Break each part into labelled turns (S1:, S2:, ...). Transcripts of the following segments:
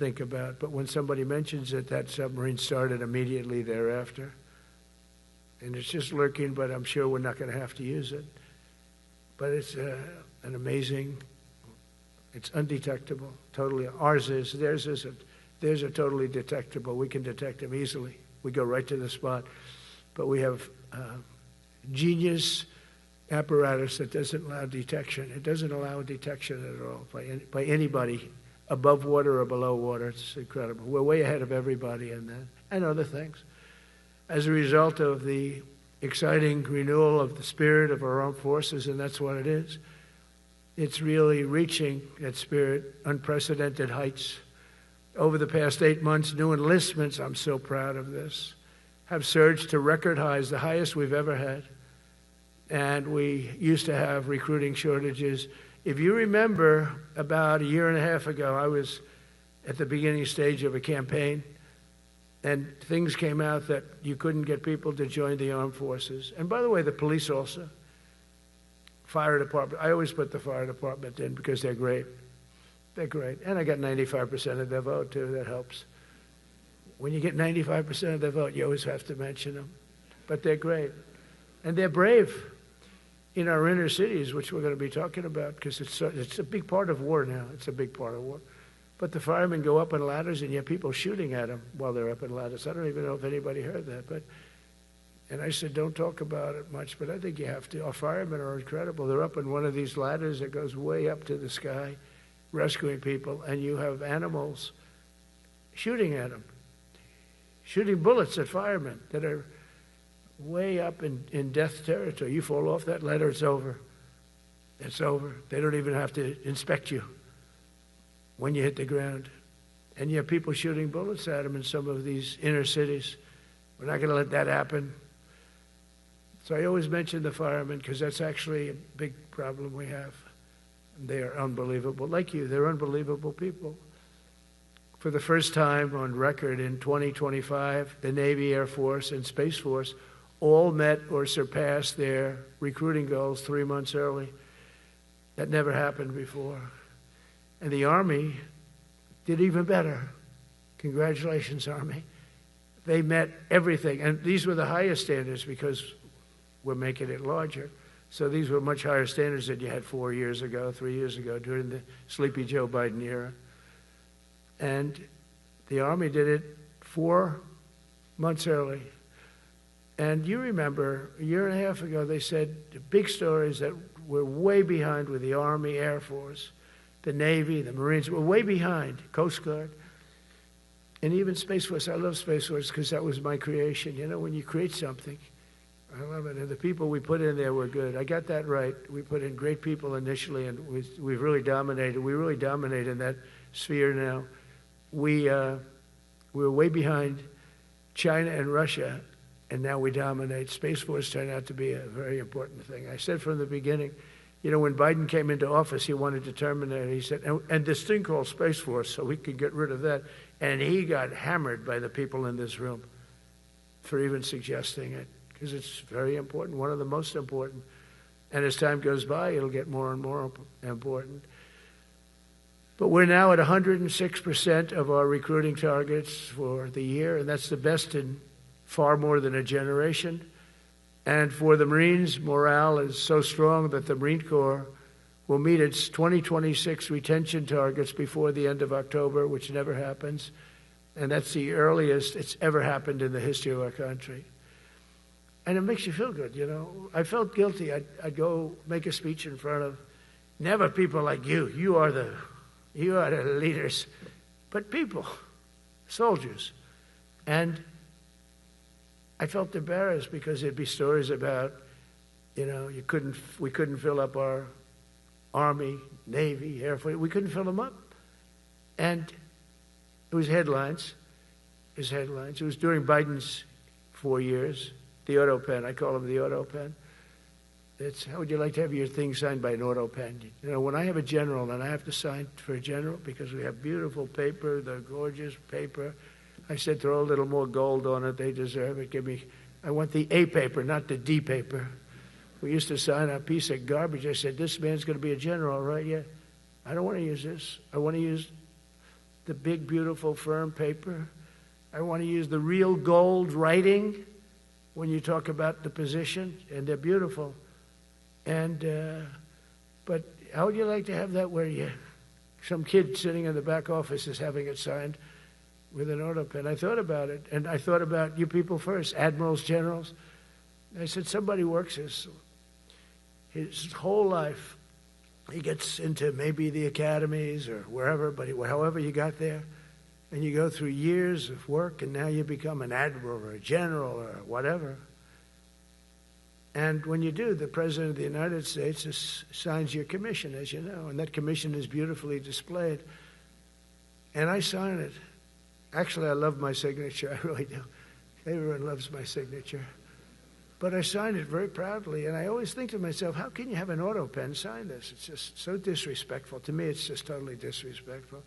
S1: think about, but when somebody mentions it, that submarine started immediately thereafter. And it's just lurking, but I'm sure we're not going to have to use it. But it's an amazing, it's undetectable, totally. Ours is, theirs isn't. Theirs are totally detectable. We can detect them easily. We go right to the spot. But we have genius apparatus that doesn't allow detection. It doesn't allow detection at all by anybody above water or below water. It's incredible. We're way ahead of everybody in that and other things. As a result of the exciting renewal of the spirit of our armed forces, and that's what it is. It's really reaching that spirit, unprecedented heights. Over the past 8 months, new enlistments, I'm so proud of this, have surged to record highs, the highest we've ever had. And we used to have recruiting shortages. If you remember, about a year and a half ago, I was at the beginning stage of a campaign, and things came out that you couldn't get people to join the armed forces. And by the way, the police also. Fire department. I always put the fire department in because they're great. They're great. And I got 95% of their vote, too. That helps. When you get 95% of their vote, you always have to mention them. But they're great. And they're brave in our inner cities, which we're going to be talking about, because it's a big part of war now. It's a big part of war. But the firemen go up in ladders, and you have people shooting at them while they're up in ladders. I don't even know if anybody heard that. And I said, don't talk about it much, but I think you have to. Our firemen are incredible. They're up in one of these ladders that goes way up to the sky, rescuing people, and you have animals shooting at them, shooting bullets at firemen that are way up in death territory. You fall off that ladder, it's over. It's over. They don't even have to inspect you when you hit the ground. And you have people shooting bullets at them in some of these inner cities. We're not going to let that happen. So I always mention the firemen because that's actually a big problem we have. They are unbelievable. Like you, they're unbelievable people. For the first time on record in 2025, the Navy, Air Force, and Space Force all met or surpassed their recruiting goals 3 months early. That never happened before. And the Army did even better. Congratulations, Army. They met everything. And these were the highest standards because we're making it larger. So these were much higher standards than you had 4 years ago, 3 years ago, during the sleepy Joe Biden era. And the Army did it 4 months early. And you remember, a year and a half ago, they said the big stories that we're way behind with the Army, Air Force, the Navy, the Marines. We're way behind, Coast Guard. And even Space Force. I love Space Force because that was my creation. You know, when you create something, I love it. And the people we put in there were good. I got that right. We put in great people initially, and we've really dominated. We really dominate in that sphere now. We're way behind China and Russia, and now we dominate. Space Force turned out to be a very important thing. I said from the beginning, you know, when Biden came into office, he wanted to terminate it. He said, and this thing called Space Force, so we could get rid of that. And he got hammered by the people in this room for even suggesting it, because it's very important, one of the most important. And as time goes by, it'll get more and more important. But we're now at 106% of our recruiting targets for the year, and that's the best in far more than a generation. And for the Marines, morale is so strong that the Marine Corps will meet its 2026 retention targets before the end of October, which never happens. And that's the earliest it's ever happened in the history of our country. And it makes you feel good, you know. I felt guilty. I'd go make a speech in front of never people like you. You are the leaders. But people, soldiers. And I felt embarrassed because there'd be stories about, you know, we couldn't fill up our Army, Navy, Air Force. We couldn't fill them up. And it was headlines. It was during Biden's 4 years. The auto pen, I call him the auto pen. It's, how would you like to have your thing signed by an auto pen? You know, when I have a general and I have to sign for a general because we have beautiful paper, the gorgeous paper, I said, throw a little more gold on it. They deserve it. I want the A paper, not the D paper. We used to sign a piece of garbage. I said, this man's going to be a general, right? Yeah. I don't want to use this. I want to use the big, beautiful, firm paper. I want to use the real gold writing when you talk about the position, and they're beautiful. But how would you like to have that where some kid sitting in the back office is having it signed with an auto pen? I thought about it, and I thought about you people first, admirals, generals. I said, somebody works his whole life. He gets into maybe the academies or wherever, but however you got there, and you go through years of work, and now you become an admiral or a general or whatever. And when you do, the President of the United States signs your commission, as you know, and that commission is beautifully displayed. And I sign it. Actually, I love my signature. I really do. Everyone loves my signature. But I signed it very proudly, and I always think to myself, how can you have an auto pen sign this? It's just so disrespectful. To me, it's just totally disrespectful.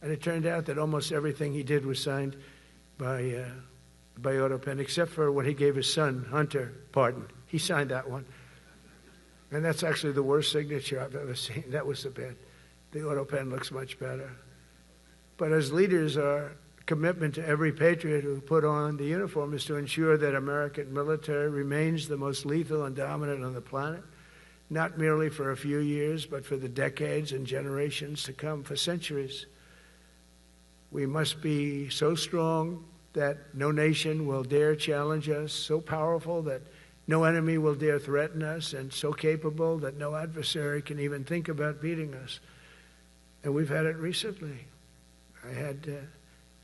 S1: And it turned out that almost everything he did was signed by auto pen, except for when he gave his son, Hunter, pardon. He signed that one. And that's actually the worst signature I've ever seen. That was the bad. The auto pen looks much better. But as leaders, our commitment to every patriot who put on the uniform is to ensure that American military remains the most lethal and dominant on the planet, not merely for a few years, but for the decades and generations to come, for centuries. We must be so strong that no nation will dare challenge us, so powerful that no enemy will dare threaten us, and so capable that no adversary can even think about beating us. And we've had it recently. I had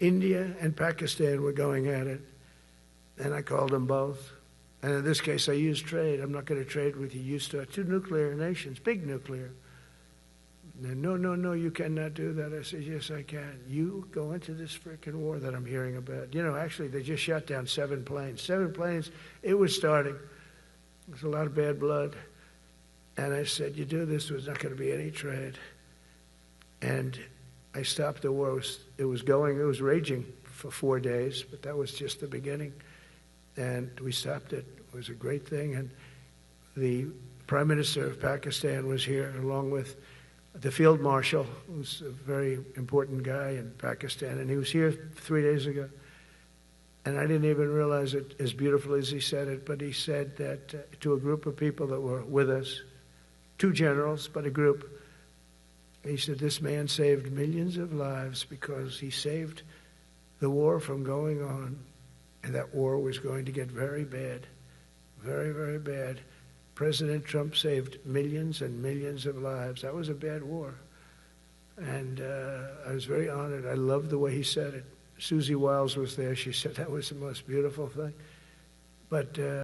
S1: India and Pakistan were going at it, and I called them both. And in this case, I used trade. I'm not going to trade with you. Used to two nuclear nations, big nuclear. And no, you cannot do that. I said, yes, I can. You go into this freaking war that I'm hearing about. You know, actually, they just shot down 7 planes. 7 planes, it was starting. There's a lot of bad blood. And I said, you do this, there's not going to be any trade. And I stopped the war. It was raging for 4 days, but that was just the beginning. And we stopped it. It was a great thing. And the Prime Minister of Pakistan was here, along with the Field Marshal, who's a very important guy in Pakistan. And he was here 3 days ago. And I didn't even realize it as beautiful as he said it, but he said that to a group of people that were with us, 2 generals, but a group, he said, this man saved millions of lives because he saved the war from going on, and that war was going to get very bad, very, very bad. President Trump saved millions and millions of lives. That was a bad war. And I was very honored. I loved the way he said it. Susie Wiles was there. She said that was the most beautiful thing. But